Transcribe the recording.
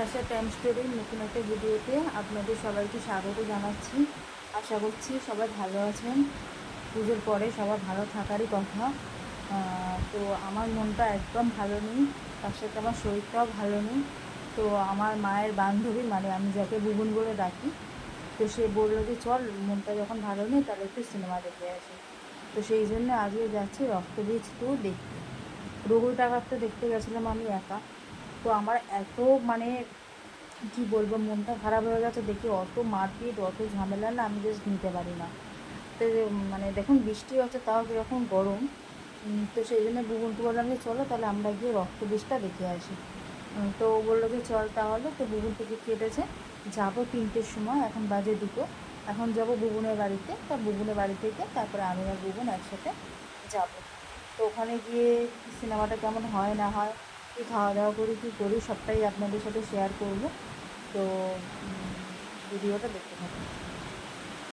আশা time স্টোরির নতুন একটা ভিডিওতে আপনাদের সবাইকে স্বাগত জানাচ্ছি। আশা করছি সবাই ভালো আছেন। পুজোর পরে সবার ভালো থাকারই কথা। তো আমার মনটা একদম ভালো নেই, তার সাথে আমার শরীরটাও ভালো নেই। তো আমার মায়ের বান্ধবী, মানে আমি যাকে বুবুন বলে ডাকি, তো সে বললো যে চল, মনটা যখন ভালো নেই তাহলে একটু সিনেমা দেখে আসি। তো সেই জন্য আজকে যাচ্ছি রক্তবীজ 2 দেখতে। রঘুর ডাকাতটা দেখতে গেছিলাম আমি একা। তো আমার এত মানে কি বলবো, মনটা খারাপ হয়ে গেছে দেখি, অত মারপিট অত ঝামেলা না, আমি জাস্ট নিতে পারি না। তো মানে দেখুন বৃষ্টি হচ্ছে, তাও কীরকম গরম। তো সেই জন্য বুবুনকে বললাম যে চলো তাহলে আমরা গিয়ে রক্ত বীজটা দেখে আসি। তো ও বললো যে চল তাহলে। তো বুবুন টিকিট কেটেছে, যাবো 3টের সময়, এখন বাজে 2টো। এখন যাব বুবুনের বাড়িতে, তা বুবুনের বাড়ি থেকে তারপরে আমি আর বুবুন একসাথে যাব। তো ওখানে গিয়ে সিনেমাটা কেমন হয় না হয়, কী খাওয়া দাওয়া করি কী করি, সবটাই আপনাদের সাথে শেয়ার করব। তো ভিডিওটা দেখতে থাকুন।